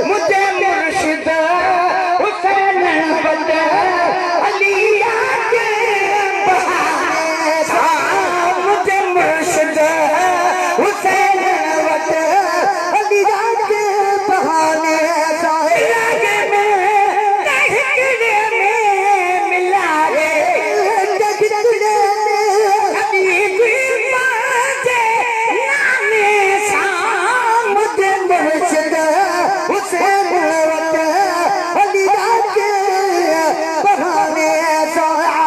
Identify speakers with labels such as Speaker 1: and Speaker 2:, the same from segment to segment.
Speaker 1: मुझे मुर्शिद हुसैन वत अलिया के बहाने सा, मुझे मुर्शिद हुसैन वत अलिया के बहाने सा,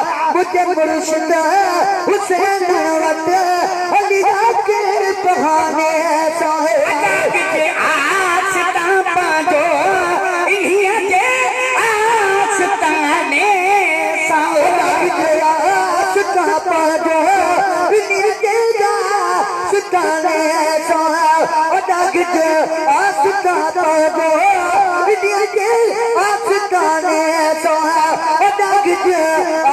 Speaker 1: मुर्शिद हुसैन वत अलिया के बहाने आस्ता पाजो इन्हिया के आस्ताने आस्ता पाजो इन्हिया के आस्ताने आस्ता पाजो इन्हिया के आस्ताने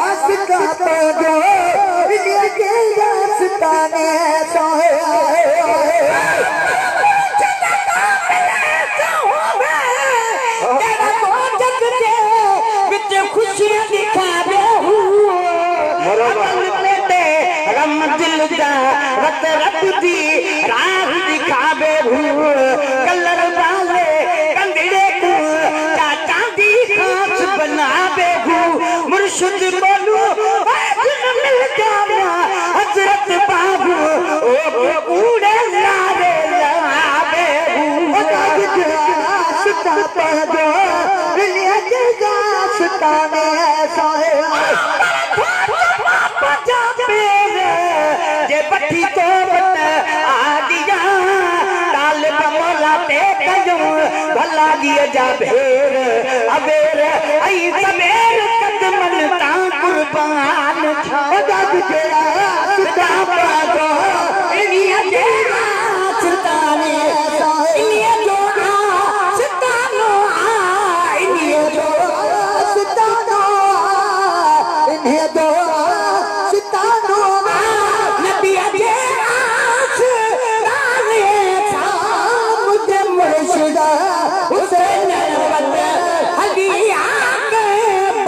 Speaker 1: आस्ता पाजो इन्हिया के आस्ताने खुशियां दिखा दे रम दिल दा रत रब दी राह दिखावे कलर वाले कंगड़े को चाचा दी खास बनावे मुर्शिद बोलू मिल जाना हजरत बाबू ओ कूड़े लारे लावे आस्ता पाजो इन्हिया के आस्ताने जे बठी तो आ दिया डाल बमोला पे कजो भला दिया जा भेर अबेर आई सबेर कदमन ता कुर्बान छा आस्ता पाजो इन्हिया के आस्ताने इन्हिया जो आस्तानो इन्हिया जो आस्तानो इन्हिया जो आस्तानो नबिया के आस्ताने था मुझे मुर्शिद हुसैन वत अलिया के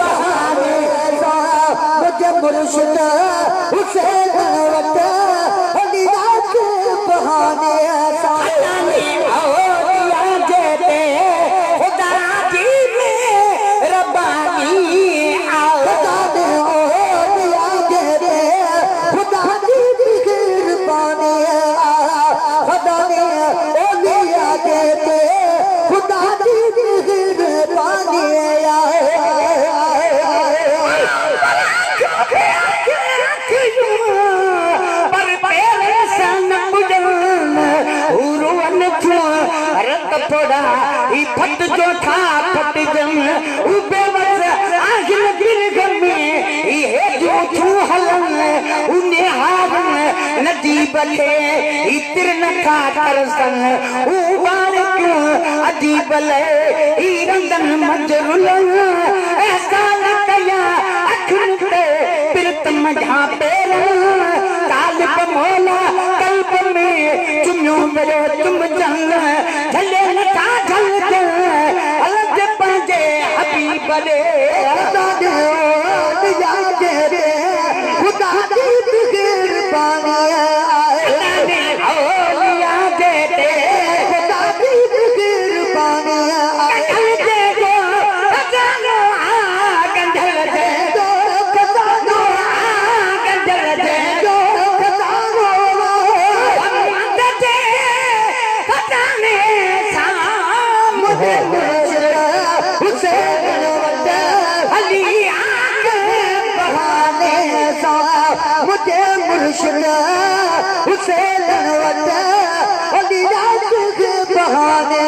Speaker 1: बहाने सा, मुझे मुर्शिद हुसैन वत अलिया के बहाने सा, औलिया देते खुदा जी में रब्बानी खुदा ने औलिया देते खुदा जी मेहरबानी खुदा ने औलिया देते खुदा जी मेहरबानी पर तेरे सन बुझन उरुवन छो रत थोड़ा ई फट जो था फट जन उबे बस आखिर दिल में ई है जो छू हलन उन्हें हारन नदी बले ई तिरन का करसन उ बारक अजीब ले ई रंदन मजरुलन ऐसा कया अखन पे प्रीतम जहां पे तालिब मौला कल्ब में चुम्यो मेरे तुम जंग झले नका झल के अलग पंजे हबीब रे खुदा दे या के रे खुदा दी मेहरबानी औलिया देते खुदा दी मेहरबानी मुझे मुर्शिद हुसैन वत अलिया के बहाने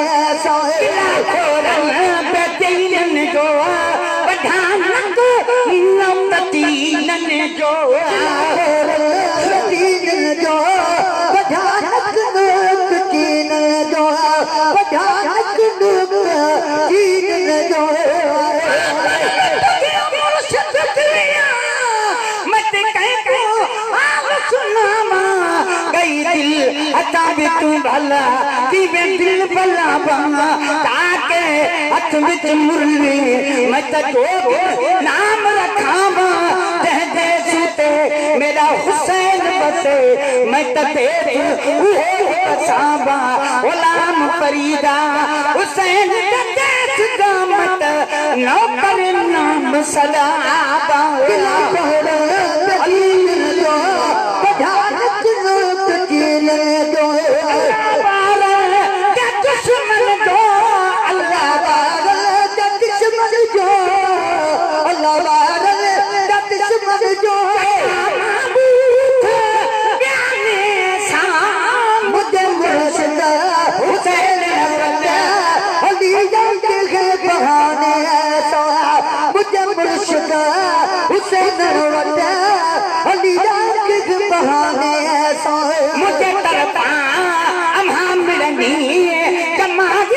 Speaker 1: बेदीन जो बधानक नमतीनन जो बेदीन जो बधानक नमतीनन जो बधानक नमतीनन जो दिल अता भी तू भला दिल भला बना ताके हथ विच मुरली मैं तो नाम रखावा दे दे सूते मेरा हुसैन बसे मैं तो बसावा गुलाम फरीदा हुसैन देश गामत नौकर नाम सदाबा मुझे तरफा अम्हा मिलनी जमात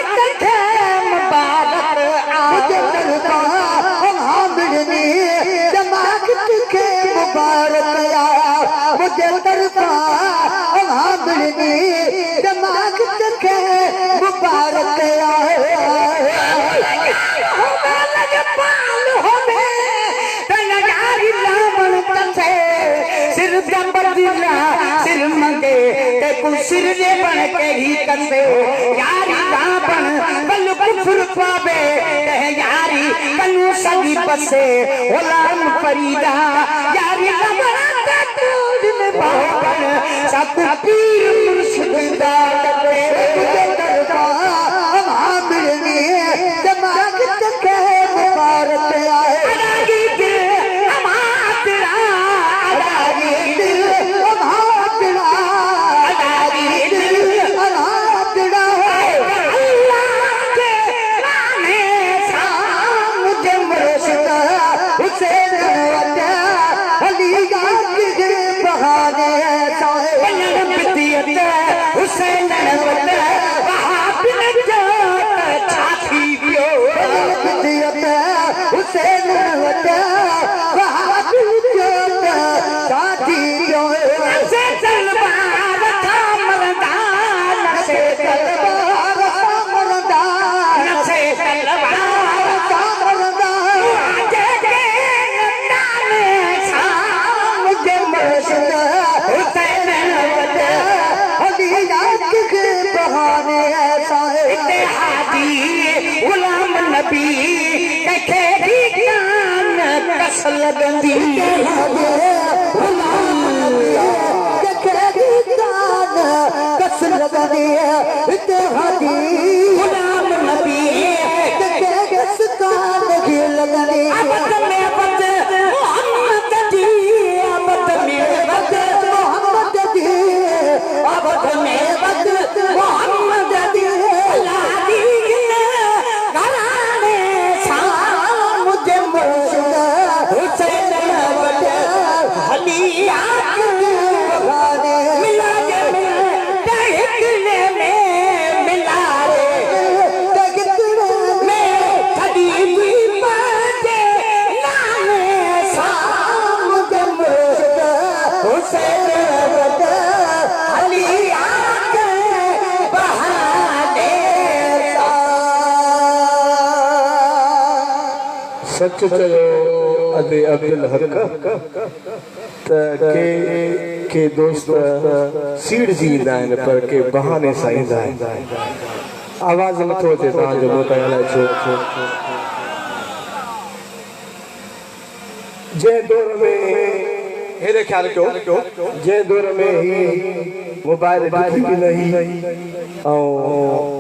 Speaker 1: मुबारक मुझे तरफा अम्हा मिलनी जमात के मुबारक मुझे तरफा अम्हा मिलनी जमात के मुबारक सिर मंगे ते सिर जे बन के ही कंदे यारी बन बल कुफर पावे यारी कनु सगी बसे गुलाम फरीदा यारी बना तूर में बावन सब पीर मुर्शिदा करे दरबार हम मिलनी दिमाग के मुबारक आए अदागी दिल अमात अदागी दिल लगंदी कस लगंदी इत्तेहादी गुलाम नबी कस कान की लगंदी अबद में बद मोहम्मद दी अबद में बद मोहम्मद दी अबद में बद मोहम्मद दी लादी घराने सा मुझे
Speaker 2: सच चयो अदे अब्दुल हक के दोस्त सीड़ जींदा आहिनि पर के बहाने सां ईंदा आहिनि आवाज़ नथो अचे तव्हांजो मोटा अलाए छो जंहिं दौर में हेॾे ख़्यालु कयो जंहिं दौर में ही मोबाइल ॾिठी बि न हुई ऐं